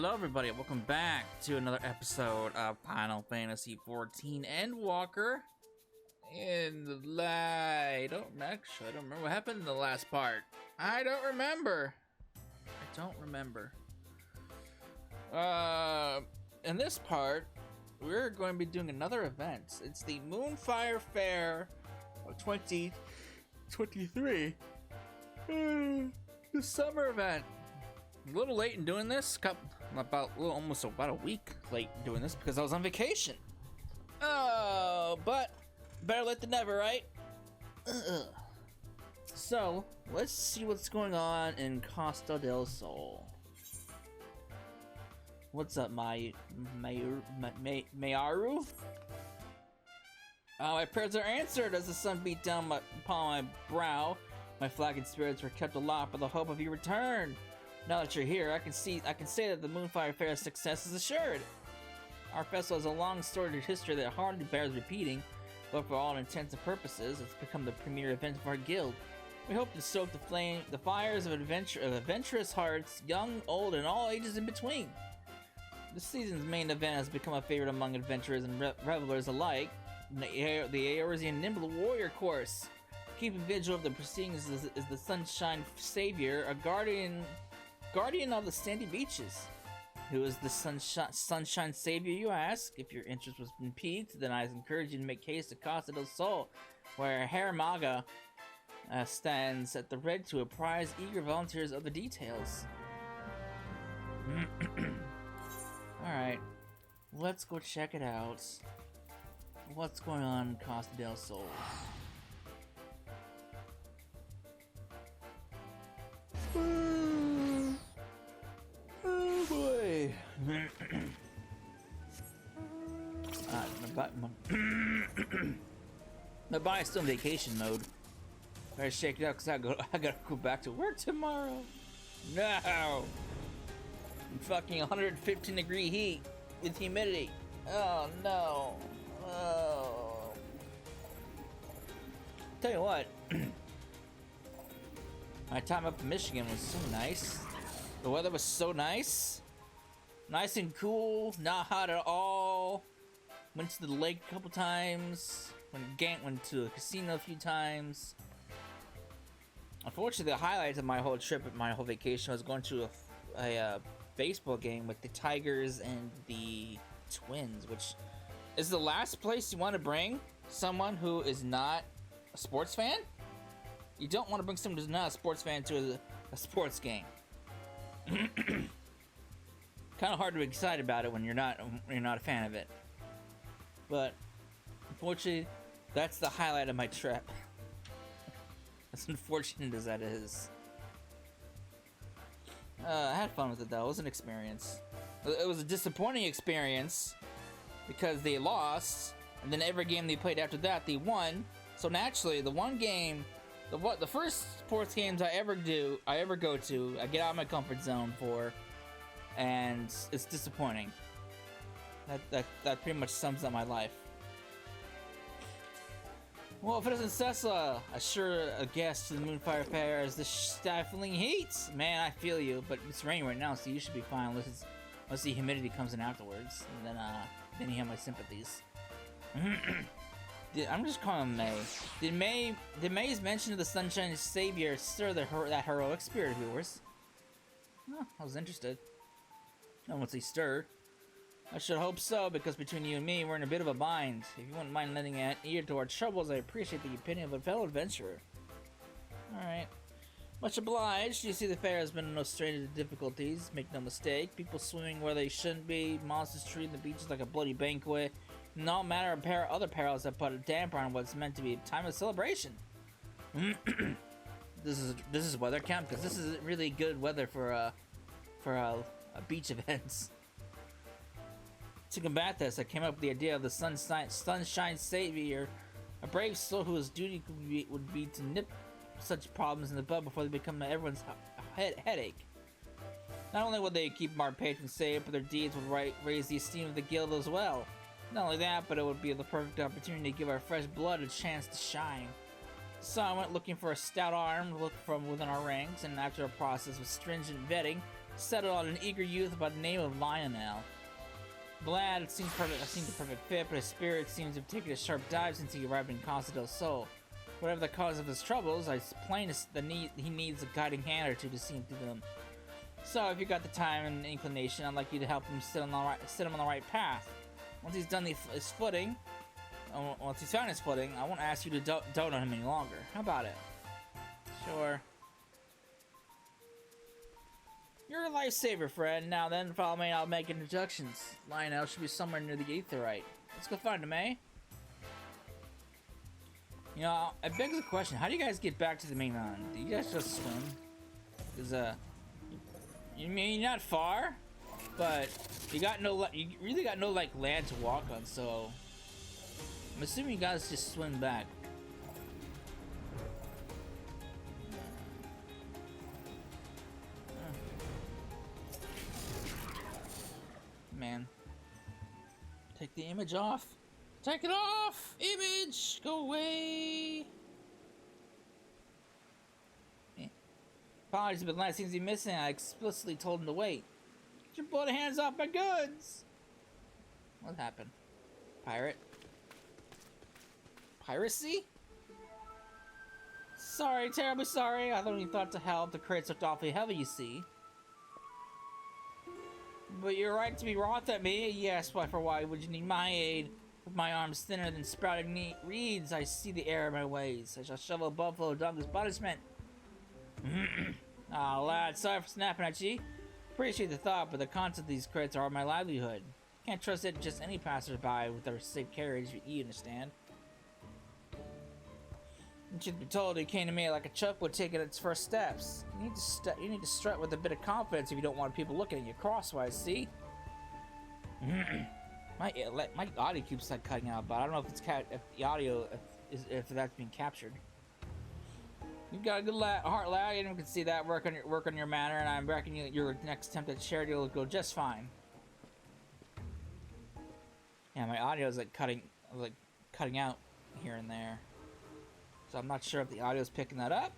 Hello everybody, welcome back to another episode of Final Fantasy XIV Endwalker. I don't remember what happened in the last part. I don't remember. In this part, we're going to be doing another event. It's the Moonfire Faire of 2023. The summer event. A little late in doing this, almost about a week late doing this because I was on vacation. Oh, but better late than never, right? So let's see what's going on in Costa del Sol. What's up, Mayaru? My prayers are answered as the sun beat down upon my brow. My flagging spirits were kept aloft by the hope of your return. Now that you're here, I can say that the Moonfire Faire's success is assured. Our festival has a long storied history that hardly bears repeating, but for all intents and purposes, it's become the premier event of our guild. We hope to stoke the fires of adventurous hearts, young, old, and all ages in between. This season's main event has become a favorite among adventurers and revelers alike, the Eorzean Nimble Warrior Course. Keeping vigil of the proceedings is the Sunshine Savior, a guardian of the sandy beaches. Who is the Sunshine Savior, you ask? If your interest was piqued, then I encourage you to make haste to Costa del Sol, where Herr Maga stands at the ready to apprise eager volunteers of the details. Alright, let's go check it out. What's going on in Costa del Sol? Oh boy. My body's still in vacation mode. Better shake it up because I gotta go back to work tomorrow. No! Fucking 115 degree heat with humidity. Oh no. Oh. Tell you what. My time up in Michigan was so nice. The weather was so nice. Nice and cool, not hot at all. Went to the lake a couple times. Went to a casino a few times. Unfortunately, the highlight of my whole trip, my whole vacation, was going to a baseball game with the Tigers and the Twins, which is the last place you want to bring someone who is not a sports fan. You don't want to bring someone who's not a sports fan to a sports game. Kind of hard to be excited about it when you're not a fan of it. But unfortunately, that's the highlight of my trip. As unfortunate as that is. I had fun with it though. It was an experience. It was a disappointing experience because they lost, and then every game they played after that they won. So naturally, the first sports games I ever go to, I get out of my comfort zone for, and it's disappointing. That pretty much sums up my life. Well, if it isn't Cessa, a guest to the Moonfire Faire is the stifling heat. Man, I feel you, but it's raining right now, so you should be fine unless the humidity comes in afterwards, and then you have my sympathies. I'm just calling him May. Did May's mention of the Sunshine Savior stir that heroic spirit of yours? Oh, I was interested. I won't say stirred. I should hope so, because between you and me, we're in a bit of a bind. If you wouldn't mind lending an ear to our troubles, I appreciate the opinion of a fellow adventurer. Alright. Much obliged. You see, the fair has been no stranger to difficulties. Make no mistake. People swimming where they shouldn't be, monsters treating the beaches like a bloody banquet, and all manner of other perils that put a damper on what's meant to be a time of celebration. This is weather camp, because this is really good weather for a beach events. To combat this, I came up with the idea of the Sunshine Savior, a brave soul whose duty would be to nip such problems in the bud before they become everyone's headache. Not only would they keep our patrons safe, but their deeds would raise the esteem of the guild as well. Not only that, but it would be the perfect opportunity to give our fresh blood a chance to shine. So I went looking for a stout arm from within our ranks, and after a process of stringent vetting, settled on an eager youth by the name of Lionel. The lad seemed the perfect fit, but his spirit seems to have taken a sharp dive since he arrived in Casa del Sol. Whatever the cause of his troubles, it's plain he needs a guiding hand or two to see him through them. So, if you got the time and inclination, I'd like you to help him set him on the right path. Once he's done his footing, once he's found his footing, I won't ask you to dote on him any longer. How about it? Sure. You're a lifesaver, friend. Now then, follow me and I'll make introductions. Lionel should be somewhere near the Aetherite. Let's go find him, eh? You know, it begs the question, how do you guys get back to the main island? Do you guys just swim? Because, you mean not far? But you really got no, like, land to walk on, so I'm assuming you guys just swim back. Man. Take the image off. Take it off! Image! Go away! Apologies, but the lad seems to be missing. I explicitly told him to wait. Get your bloody hands off my goods! What happened? Pirate? Piracy? Sorry, terribly sorry. I only thought to help. The crates looked awfully heavy, you see. But you're right to be wroth at me. Yes, why would you need my aid? With my arms thinner than sprouting reeds, I see the error of my ways. I shall shovel buffalo dung as punishment. Ah, lad, sorry for snapping at you. Appreciate the thought, but the contents of these crates are my livelihood. Can't trust it just any passerby with their safe carriage, you understand. And truth be told, it came to me like a chuck would take its first steps. You need to strut with a bit of confidence if you don't want people looking at you crosswise, see? My audio keeps like cutting out, but I don't know if the audio if that's being captured. You've got a good heart, lad. Anyone can see that work on your manner, and I'm reckoning your next attempt at charity will go just fine. Yeah, my audio is like cutting out here and there, so I'm not sure if the audio is picking that up.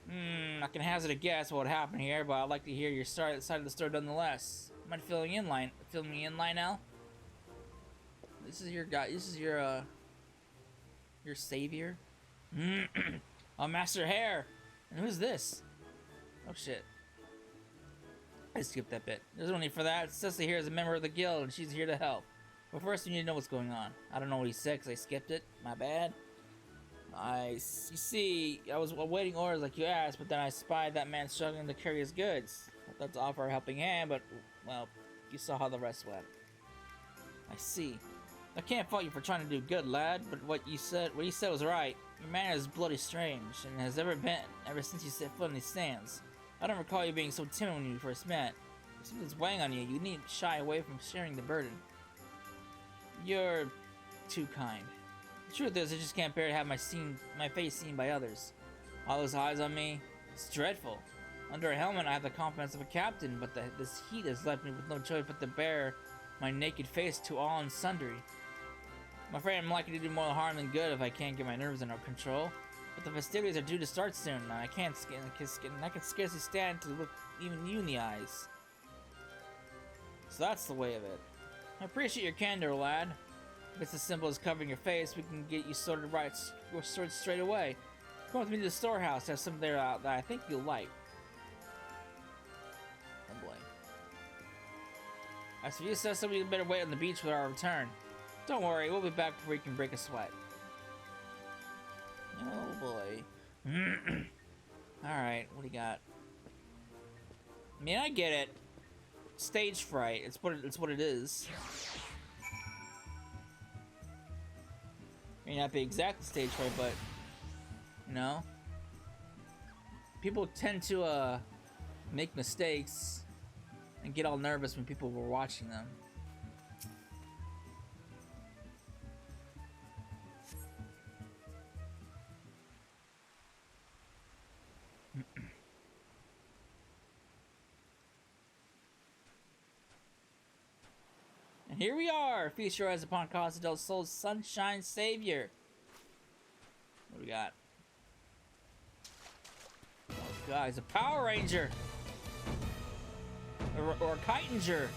I can hazard a guess what happened here, but I'd like to hear your side of the story nonetheless. Mind filling me in, Lionel? This is your guy. This is your savior. Oh, Master Hair. And who's this? Oh shit. I skipped that bit. There's no need for that. Cecily here is a member of the guild, and she's here to help. But first, you need to know what's going on. I don't know what he said because I skipped it. My bad. You see, I was awaiting orders like you asked, but then I spied that man struggling to carry his goods. I thought to offer a helping hand, but, well, you saw how the rest went. I see. I can't fault you for trying to do good, lad, but what he said was right. Your manner is bloody strange, and has ever since you set foot in these sands. I don't recall you being so timid when you first met. If something's weighing on you, you needn't shy away from sharing the burden. You're too kind. The truth is, I just can't bear to have my face seen by others. All those eyes on me, it's dreadful. Under a helmet, I have the confidence of a captain, but this heat has left me with no choice but to bare my naked face to all and sundry. I'm afraid I'm likely to do more harm than good if I can't get my nerves under control. But the festivities are due to start soon, and I can scarcely stand to look even you in the eyes. So that's the way of it. I appreciate your candor, lad. If it's as simple as covering your face, we can get you sorted straight away. Come with me to the storehouse. There's something there that I think you'll like. Oh boy. As for you, Cecily, we better wait on the beach for our return. Don't worry, we'll be back before you can break a sweat. Oh boy. Alright, what do you got? I mean, I get it. Stage fright. It's what it is. May not be exactly stage fright, but you know, people tend to make mistakes and get all nervous when people were watching them. And here we are! Feast your eyes upon Casa del Sol's Sunshine Savior. What do we got? Oh god, he's a Power Ranger! or Kitinger.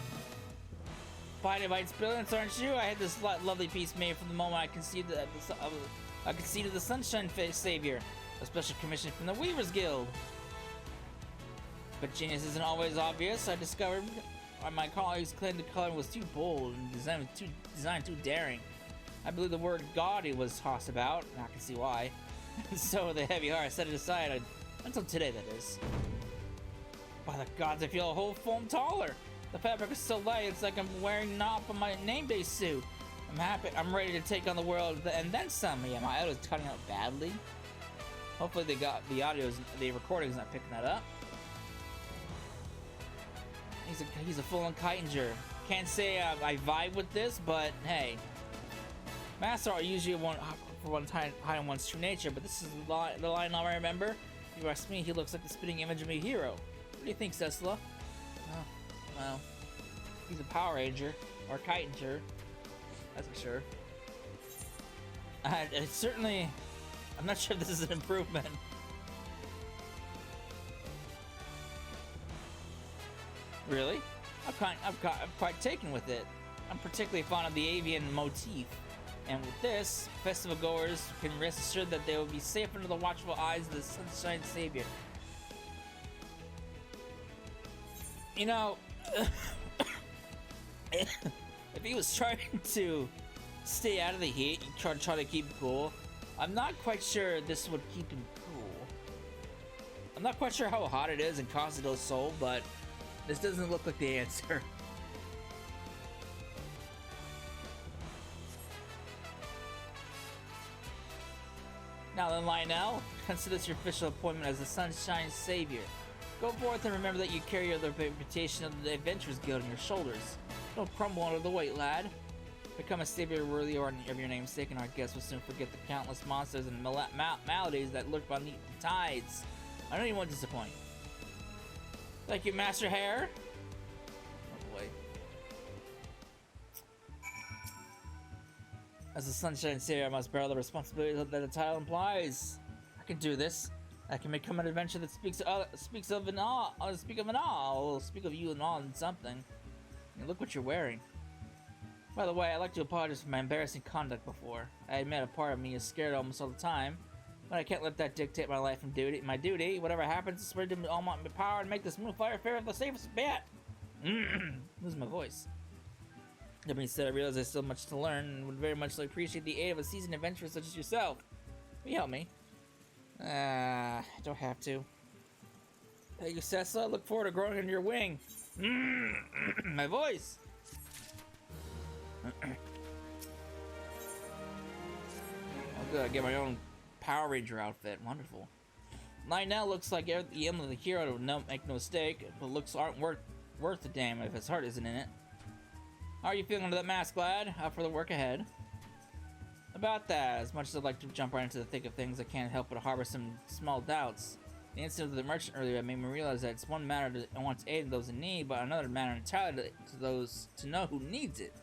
Fighting by its brilliance, aren't you? I had this lovely piece made from the moment I conceived the Sunshine Savior, a special commission from the Weaver's Guild. But genius isn't always obvious. I discovered my colleagues claimed the color was too bold and design too daring. I believe the word gaudy was tossed about, and I can see why. So with a heavy heart, I set it aside until today, that is. By the gods, I feel a whole foam taller. The fabric is so light, it's like I'm wearing knot on my name-day suit. I'm happy. I'm ready to take on the world and then some. Yeah, my audio's cutting out badly. Hopefully they got the recording's not picking that up. He's a full-on Kitinger. Can't say I vibe with this, but hey. Master Art usually hide in one's true nature, but this is the line I remember. If you ask me, he looks like the spitting image of a hero. What do you think, Cecila? Oh, well, he's a Power Ranger, or Kitinger, that's for sure. It's certainly, I'm not sure if this is an improvement. Really? I'm quite taken with it. I'm particularly fond of the avian motif. And with this, festival goers can rest assured that they will be safe under the watchful eyes of the Sunshine Savior. You know, if he was trying to stay out of the heat and try to keep cool, I'm not quite sure this would keep him cool. I'm not quite sure how hot it is in Casa del Sol, but this doesn't look like the answer. Now then, Lionel, consider this your official appointment as the Sunshine Savior. Go forth and remember that you carry the reputation of the Adventurers Guild on your shoulders. Don't crumble under the weight, lad. Become a savior worthy of your namesake, and our guests will soon forget the countless monsters and maladies that lurk beneath the tides. I know you won't disappoint. Thank you, Master Hair. Oh boy. As the Sunshine Savior, I must bear the responsibility that the title implies. I can do this. I can become an adventure that speaks of an all. I'll speak of an all. I'll speak of you and all and something. I mean, look what you're wearing. By the way, I'd like to apologize for my embarrassing conduct before. I admit a part of me is scared almost all the time, but I can't let that dictate my life and duty. My duty, whatever happens, is spread to all my power and make this Moonfire Faire the safest bet. Losing my voice. That being said, I realize there's still much to learn and would very much appreciate the aid of a seasoned adventurer such as yourself. Will you help me? I don't have to. Thank you, Cecila. I look forward to growing under your wing. My voice. Oh, good. I get my own Power Ranger outfit. Wonderful. Lionel looks like the emblem of the hero. Make no mistake, but looks aren't worth the damn if his heart isn't in it. How are you feeling under that mask, lad? Out for the work ahead. About that, as much as I'd like to jump right into the thick of things, I can't help but harbor some small doubts. The incident of the merchant earlier made me realize that it's one matter to want to aid those in need, but another matter entirely to those to know who needs it.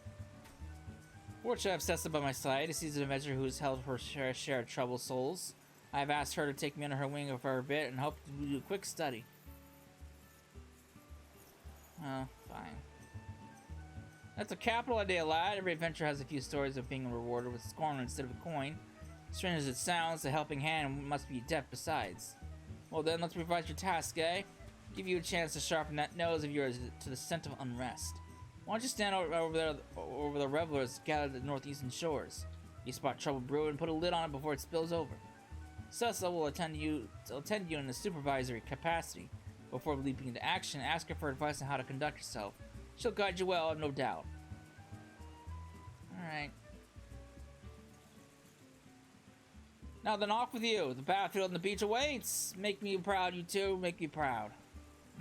Fortunately, I have Cecila by my side, a seasoned adventurer who has held her share of troubled souls. I have asked her to take me under her wing for a bit and hope to do a quick study. Oh, fine. That's a capital idea, lad. Every adventure has a few stories of being rewarded with scorn instead of a coin. Strange as it sounds, a helping hand must be deft besides. Well then, let's revise your task, eh? Give you a chance to sharpen that nose of yours to the scent of unrest. Why don't you stand over the revelers gathered at the northeastern shores? You spot trouble brewing, put a lid on it before it spills over. Cecila will attend you in a supervisory capacity. Before leaping into action, ask her for advice on how to conduct yourself. She'll guide you well, I have no doubt. Alright. Now then, off with you. The battlefield and the beach awaits. Make me proud, you two. Make me proud.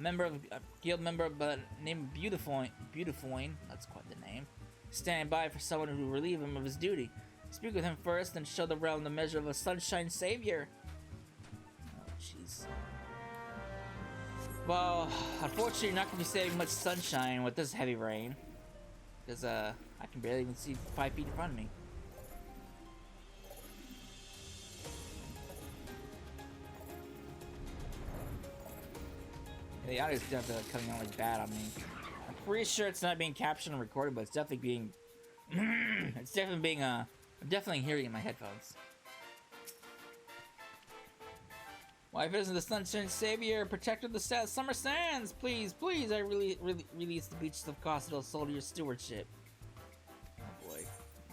A guild member by the name of Beautifoin, that's quite the name, standing by for someone who will relieve him of his duty. Speak with him first, then show the realm the measure of a Sunshine Savior. Oh, jeez. Well, unfortunately, you're not going to be saving much sunshine with this heavy rain. Because, I can barely even see 5 feet in front of me. The audio's definitely coming out like bad on me. I'm pretty sure it's not being captured and recorded, but it's definitely being... it's definitely being, I'm definitely hearing it in my headphones. Wife isn't the sunshine savior, protector of the summer sands. Please, please, I release the beaches of Costa del Sol to your stewardship. Oh boy.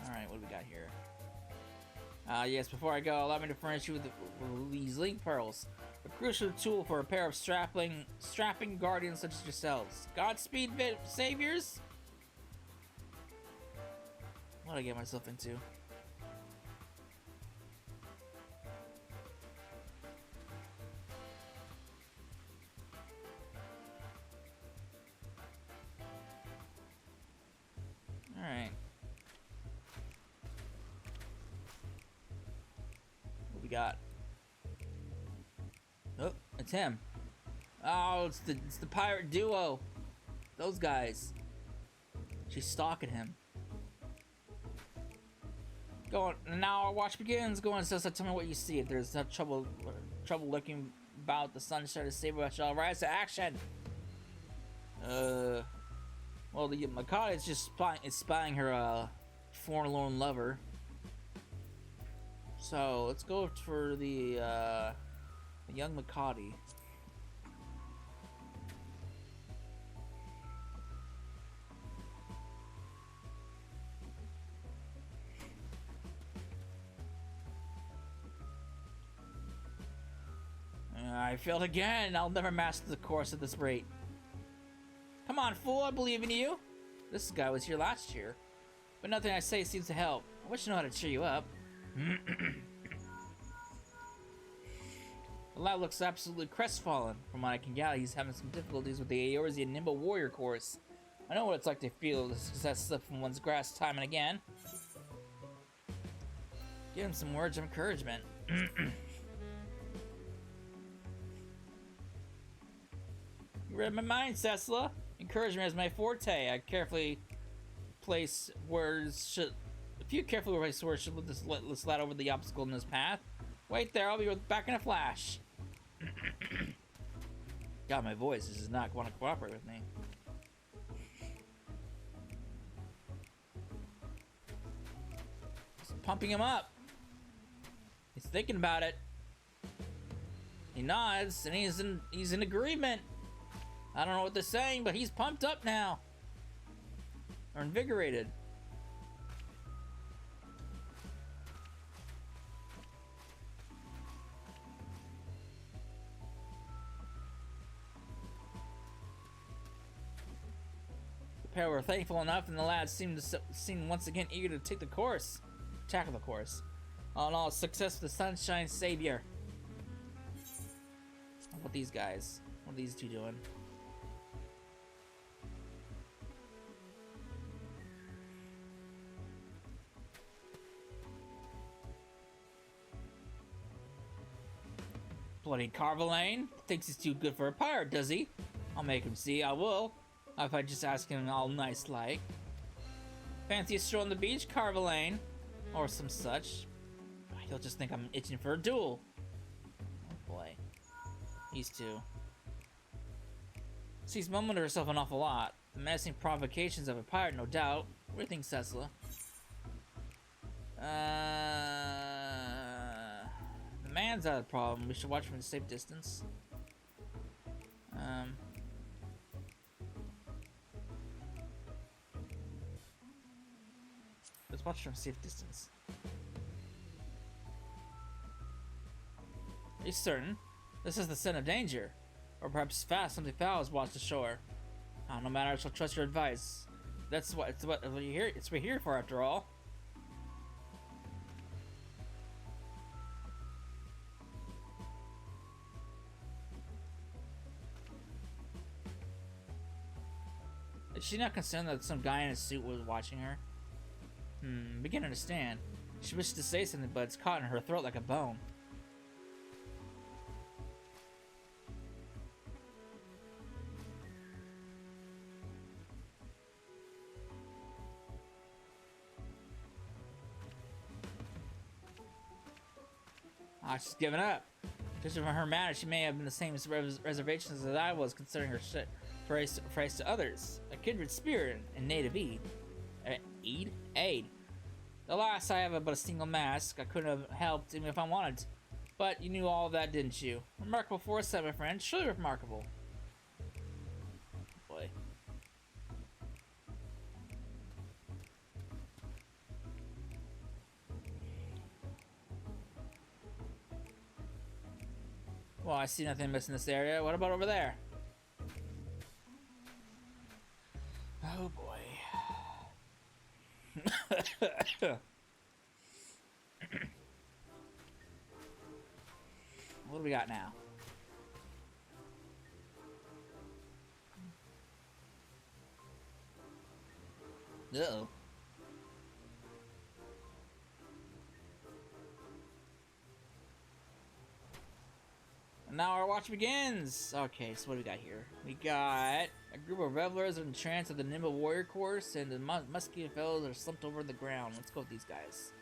Alright, what do we got here? Yes, before I go, allow me to furnish you with these link pearls. A crucial tool for a pair of strapping guardians such as yourselves. Godspeed, saviors? What did I get myself into? Alright. What we got? Oh, it's him. Oh, it's the pirate duo. Those guys. She's stalking him. Go on, now our watch begins. Go on, Sessa, tell me what you see. If there's no trouble looking about the sunshine to save us, shall rise to action. Well, the Makata is just spying her forlorn lover. So let's go for the young Makati. I failed again. I'll never master the course at this rate. Come on, fool, I believe in you. This guy was here last year, but nothing I say seems to help. I wish I knew how to cheer you up. The lad looks absolutely crestfallen. From what I can gather, he's having some difficulties with the Eorzean Nimble Warrior course. I know what it's like to feel the success slip from one's grasp time and again. Give him some words of encouragement. You read my mind, Cecila. Encouragement is my forte. I carefully place words. If you carefully place words, should let this lad over the obstacle in his path. Wait there, I'll be back in a flash. God, my voice does not want to cooperate with me. Just pumping him up. He's thinking about it. He nods, and he's in agreement. I don't know what they're saying, but he's pumped up now. Or invigorated. The pair were thankful enough, and the lads seemed once again eager to take the course. Tackle the course. All in all, success for the Sunshine Savior. How about these guys? What are these two doing? Bloody Carvalane thinks he's too good for a pirate, does he? I'll make him see, I will. If I just ask him all nice like. Fancy a stroll on the beach, Carvalane? Or some such. He'll just think I'm itching for a duel. Oh boy. These two. She's mumbling to herself an awful lot. The menacing provocations of a pirate, no doubt. What do you think, Cecila? The man's not a problem. We should watch from a safe distance. Let's watch from a safe distance. Are you certain? This is the scent of danger. Or perhaps fast something foul is washed ashore. No matter, I shall trust your advice. That's what we're here for after all. Is she not concerned that some guy in a suit was watching her? Begin to understand. She wishes to say something, but it's caught in her throat like a bone. She's giving up. Judging from her manner, she may have been the same reservations as I was, considering her shit praise to others. A kindred spirit and native Aid. Aid. Alas, I have but a single mask. I couldn't have helped even if I wanted. But you knew all of that, didn't you? Remarkable foresight, my friend. Surely remarkable. Boy. Well, I see nothing missing in this area. What about over there? Oh boy. What do we got now? Uh-oh. And now our watch begins! Okay, so what do we got here? We got a group of revelers in trance of the nimble warrior course, and the musky fellows are slumped over the ground. Let's go with these guys.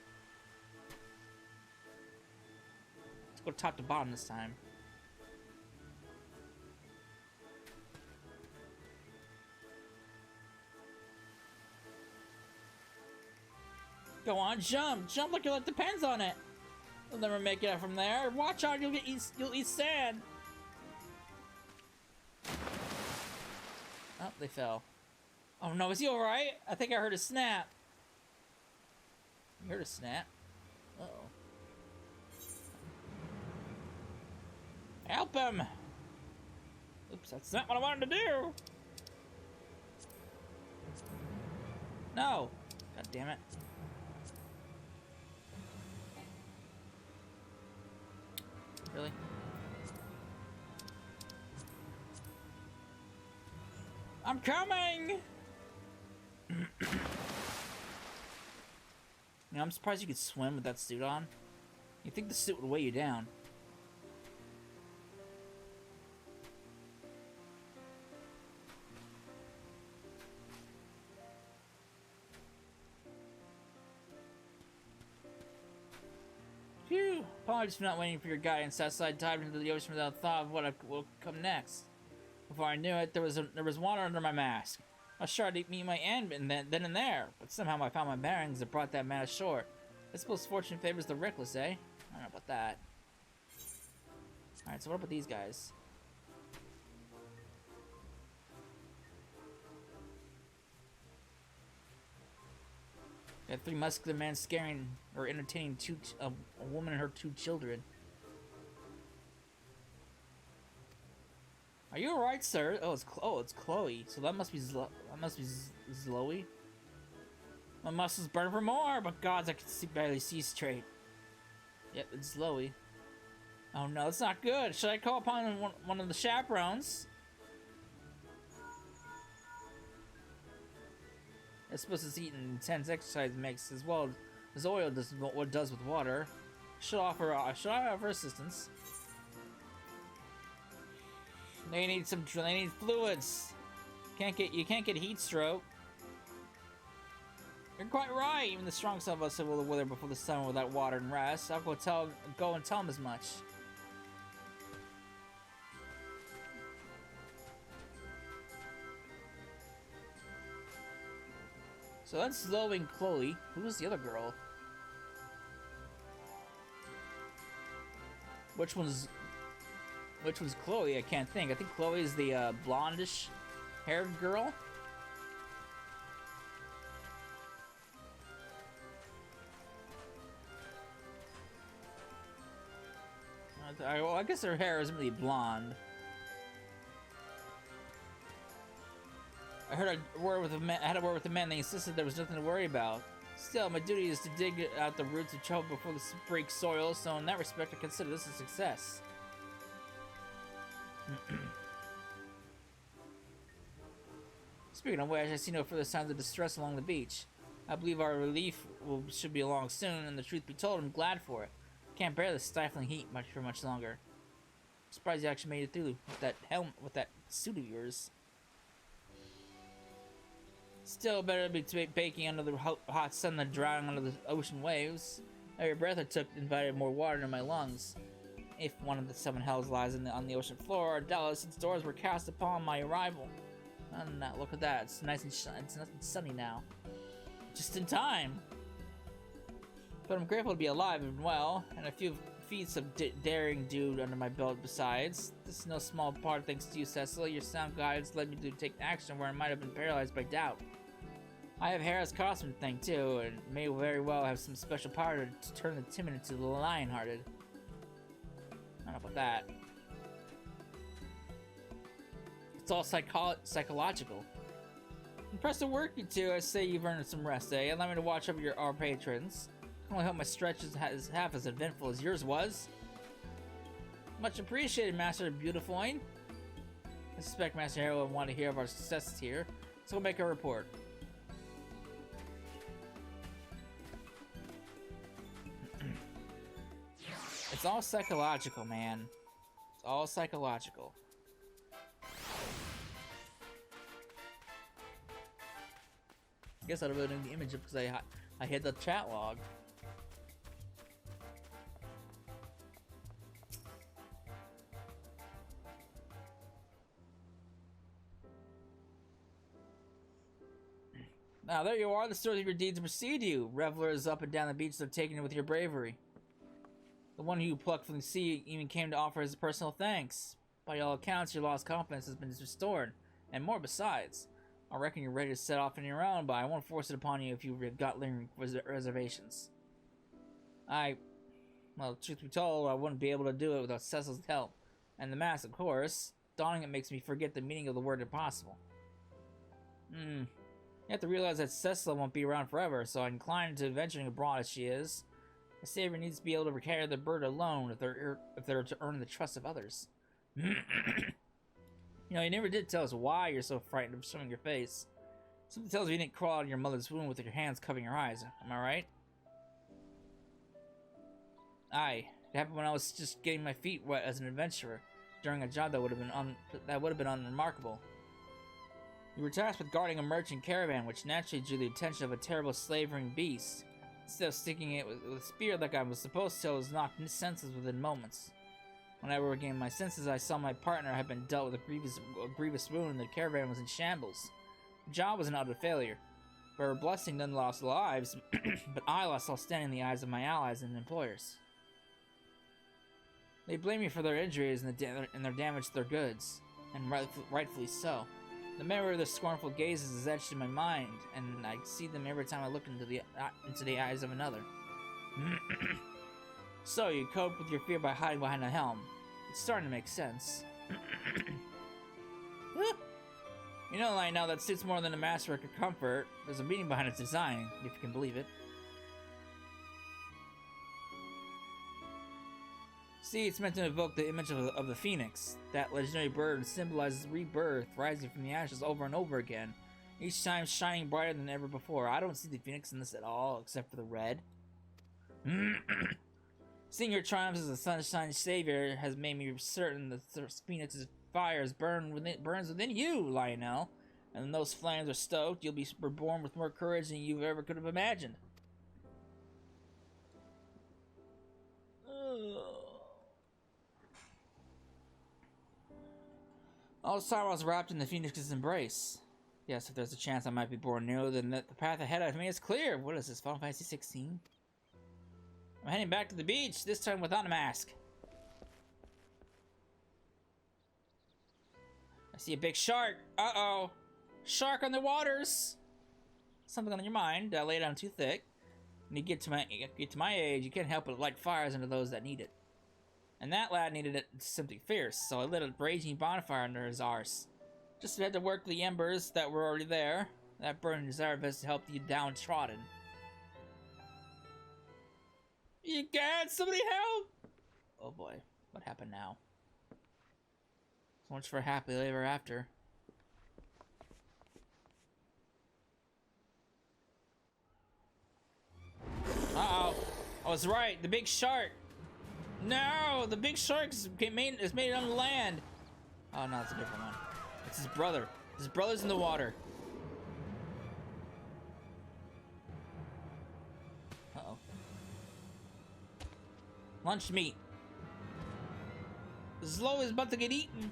Let's go top to bottom this time. Go on, jump! Jump like your life depends on it! You'll never make it out from there. Watch out, you'll eat sand. Oh, they fell. Oh no, is he alright? I think I heard a snap. You heard a snap? Uh-oh. Help him! Oops, that's not what I wanted to do! No! God damn it. Really? I'm coming! You know, I'm surprised you could swim with that suit on. You'd think the suit would weigh you down. Phew! Apologies for not waiting for your guidance. Outside, dived into the ocean without thought of what will come next. Before I knew it, there was water under my mask. I was sure I'd meet my end then and there, but somehow I found my bearings and brought that man ashore. I suppose fortune favors the reckless, eh? I don't know about that. Alright, so what about these guys? Got three muscular men scaring or entertaining a woman and her two children. Are you alright, sir? Oh, it's Chloe. So that must be Zloe. My muscles burn for more, but gods, I can barely see straight. Yep, it's Zloe. Oh no, that's not good. Should I call upon one of the chaperones? I suppose it's eating intense exercise mix as well as oil does what it does with water. Should I offer assistance? They need fluids. You can't get heat stroke. You're quite right. Even the strongest of us will wither before the sun without water and rest. I'll go and tell them as much. So that's Zloe and Chloe. Who's the other girl? Which one's Chloe? I can't think. I think Chloe is the blondish haired girl. Well, I guess her hair isn't really blonde. I had a word with the men. They insisted there was nothing to worry about. Still, my duty is to dig out the roots of trouble before this breaks soil, so in that respect, I consider this a success. Speaking of which, I see no further signs of distress along the beach. I believe our relief should be along soon, and the truth be told, I'm glad for it. Can't bear the stifling heat for much longer. I'm surprised you actually made it through with that suit of yours. Still better to be baking under the hot sun than drowning under the ocean waves. Every breath I took invited more water into my lungs. if one of the 7 hells lies on the ocean floor, doubtless its doors were cast upon my arrival. And look at that, it's nice and it's nice and sunny now. Just in time. But I'm grateful to be alive and well, and a few feats of daring dude under my belt besides. This is no small part thanks to you, Cecil. Your sound guidance led me to take action where I might have been paralyzed by doubt. I have Hera's costume thing too, and may very well have some special power to turn the timid into the lion-hearted. I don't know about that. It's all psychological. Impressive work, you two. I say you've earned some rest, eh? Allow me to watch over our patrons. I can only hope my stretch is half as eventful as yours was. Much appreciated, Master Beautifoin. I suspect Master Hero would want to hear of our successes here, so we'll make a report. It's all psychological, man. It's all psychological. I guess I'd have been doing the image because I hit the chat log. Now there you are, the story of your deeds precede you. Revelers up and down the beach have taken it with your bravery. The one who you plucked from the sea even came to offer his personal thanks. By all accounts, your lost confidence has been restored, and more besides. I reckon you're ready to set off on your own, but I won't force it upon you if you've got lingering reservations. Well, truth be told, I wouldn't be able to do it without Cecil's help. And the mask, of course. Donning it makes me forget the meaning of the word impossible. You have to realize that Cecil won't be around forever, so I'm inclined to venturing abroad as she is. A savior needs to be able to carry the burden alone if they're to earn the trust of others. You know, you never did tell us why you're so frightened of showing your face. Something tells me you didn't crawl out of your mother's womb with your hands covering your eyes. Am I right? Aye. It happened when I was just getting my feet wet as an adventurer, during a job that would have been unremarkable. You were tasked with guarding a merchant caravan, which naturally drew the attention of a terrible slavering beast. Instead of sticking it with a spear like I was supposed to, I was knocked senseless within moments. When I regained my senses, I saw my partner had been dealt with a grievous wound and the caravan was in shambles. The job was an utter failure. By her blessing, none lost lives, but I lost all standing in the eyes of my allies and employers. They blame me for their injuries and their damage to their goods, and rightfully so. The memory of their scornful gazes is etched in my mind, and I see them every time I look into the eyes of another. So, you cope with your fear by hiding behind a helm. It's starting to make sense. You know, Lionel, that suits more than a masterwork of comfort. There's a meaning behind its design, if you can believe it. See, it's meant to evoke the image of the phoenix. That legendary bird symbolizes rebirth, rising from the ashes over and over again, each time shining brighter than ever before. I don't see the phoenix in this at all, except for the red. Seeing your triumphs as a sunshine savior has made me certain that the phoenix's fires burns within you, Lionel. And when those flames are stoked, you'll be reborn with more courage than you ever could have imagined. All this time I was wrapped in the Phoenix's embrace. Yes, if there's a chance I might be born new, then the path ahead of me is clear. What is this, Final Fantasy 16? I'm heading back to the beach, this time without a mask. I see a big shark. Uh-oh. Shark on the waters. Something on your mind. I lay it down too thick. When you get to my age, you can't help but light fires under those that need it. And that lad needed it simply fierce, so I lit a raging bonfire under his arse. Just had to work the embers that were already there. That burning desire of his to help the downtrodden. You got somebody help! Oh boy, what happened now? So much for happily ever after. Uh-oh. I was right, the big shark! No! The big shark is made it on land! Oh no, it's a different one. It's his brother. His brother's in the water. Uh-oh. Lunch meat. Slow is about to get eaten.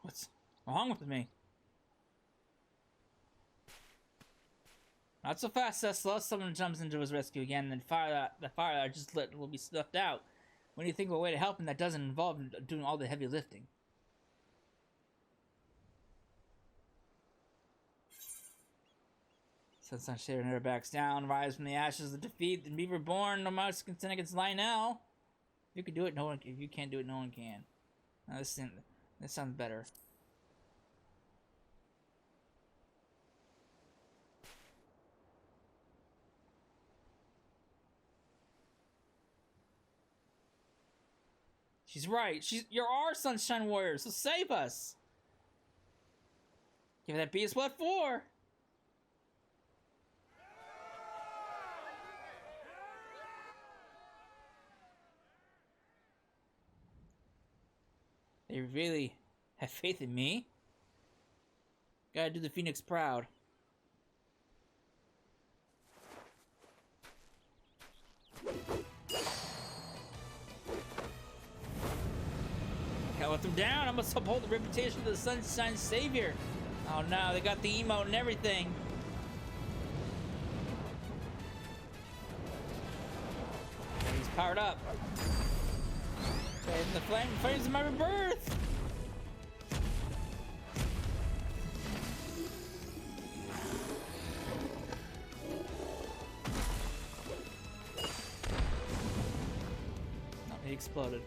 What's wrong with me? Not so fast, Tesla. Someone jumps into his rescue again, and the fire that I just lit will be snuffed out. When do you think of a way to help him that doesn't involve him doing all the heavy lifting? Sunshine Shader never backs down. Rise from the ashes of defeat and be reborn. No mouse can stand against lie now. If you can do it, no one. If you can't do it, no one can. Now this sounds better. She's right. You're our Sunshine Warrior, so save us. Give that beast what for? They really have faith in me. Gotta do the Phoenix proud. Can't let them down. I must uphold the reputation of the Sunshine Savior. Oh no, they got the emote and everything. He's powered up. And the flames of my rebirth. No, he exploded.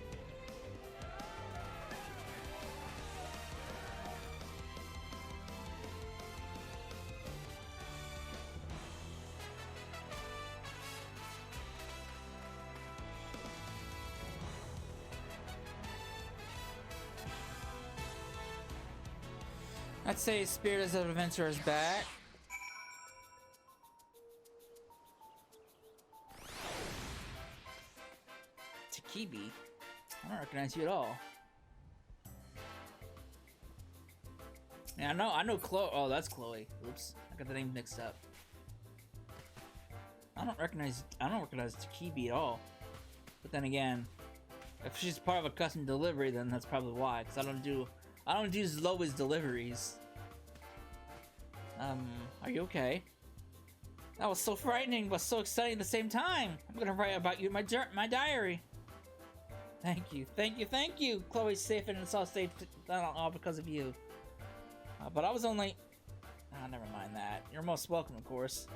I'd say Spirit of Adventure is back. Takibi? I don't recognize you at all. Yeah, I know Chloe. Oh, that's Chloe. Oops, I got the name mixed up. I don't recognize Takibi at all. But then again, if she's part of a custom delivery, then that's probably why. Because I don't do Zloa's deliveries. Are you okay? That was so frightening, but so exciting at the same time. I'm gonna write about you in my diary. Thank you. Chloe's safe and it's all safe, all because of you. But I was only... Oh, never mind that. You're most welcome, of course.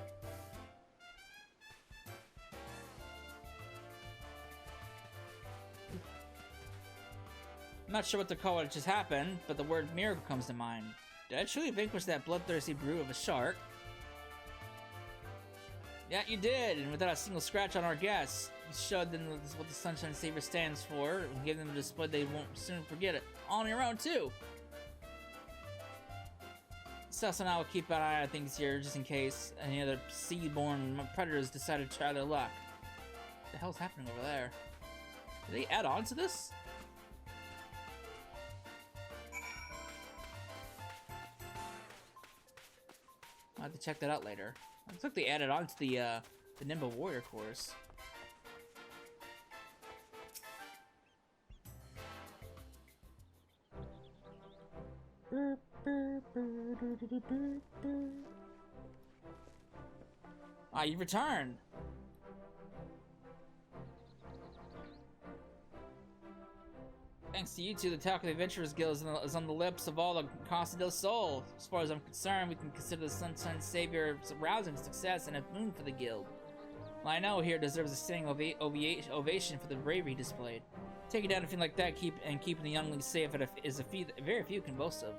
I'm not sure what to call what just happened, but the word miracle comes to mind. Did I truly vanquish that bloodthirsty brew of a shark? Yeah, you did, and without a single scratch on our guests. You showed them what the Sunshine Savior stands for, and gave them a display they won't soon forget it. On your own, too! Sus and I will keep an eye on things here, just in case any other sea-born predators decide to try their luck. What the hell's happening over there? Did they add on to this? I'll have to check that out later. Looks like they added on to the Nimble Warrior course. Ah, you returned. Thanks to you two, the talk of the Adventurers Guild is on the lips of all the Casa del Sol. As far as I'm concerned, we can consider the Sunshine Savior a rousing success and a boon for the guild. Well, I know here deserves a standing ovation for the bravery he displayed. Taking down a thing like that keeping the younglings safe is a feat that very few can boast of.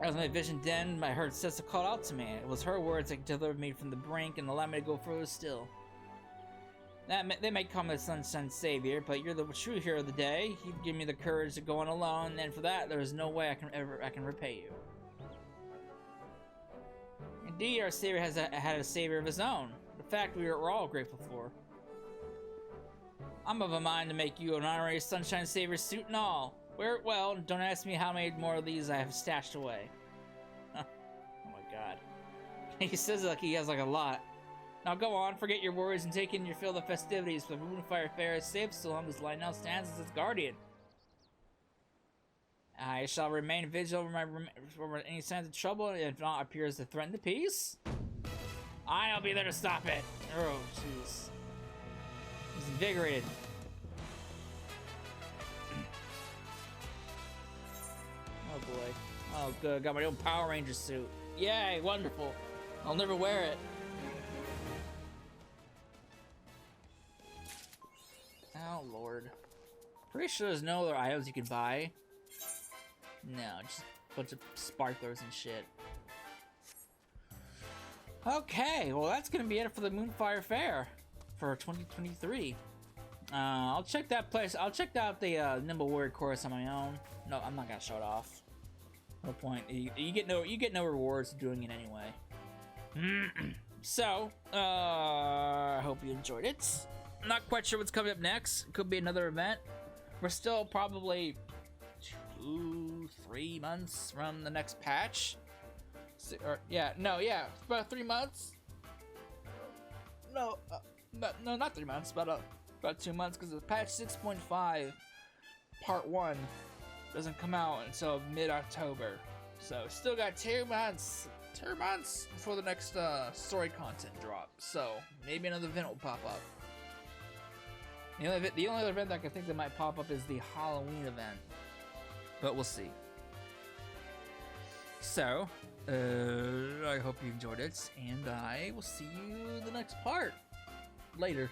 As my vision then, I heard Sessa call out to me. It was her words that delivered me from the brink and allowed me to go further still. They may call me the Sunshine Savior, but you're the true hero of the day. You've given me the courage to go on alone, and for that, there is no way I can repay you. Indeed, our Savior had a Savior of his own. The fact we're all grateful for. I'm of a mind to make you an honorary Sunshine Savior suit and all. Wear it well, and don't ask me how many more of these I have stashed away. Oh my god. He says it like he has like a lot. Now go on, forget your worries and take in your fill of the festivities, for the Moonfire Faire is safe so long as Light now stands as its guardian. I shall remain vigilant over any signs of trouble, and if not appears to threaten the peace. I'll be there to stop it. Oh, jeez. He's invigorated. Oh boy. Oh good, got my own Power Ranger suit. Yay, wonderful. I'll never wear it. Oh lord. Pretty sure there's no other items you can buy. No, just a bunch of sparklers and shit. Okay, well that's gonna be it for the Moonfire Faire for 2023. I'll check that place. I'll check out the Nimble Warrior course on my own. No, I'm not gonna show it off. No point. You get no rewards doing it anyway. So, I hope you enjoyed it. I'm not quite sure what's coming up next. It could be another event. We're still probably 2-3 months from the next patch. About 3 months. No, not 3 months. About 2 months, because the patch 6.5 part 1 doesn't come out until mid-October. So still got 2 months. 2 months before the next story content drop. So maybe another event will pop up. The only other event that I can think that might pop up is the Halloween event, but we'll see. So, I hope you enjoyed it, and I will see you in the next part. Later.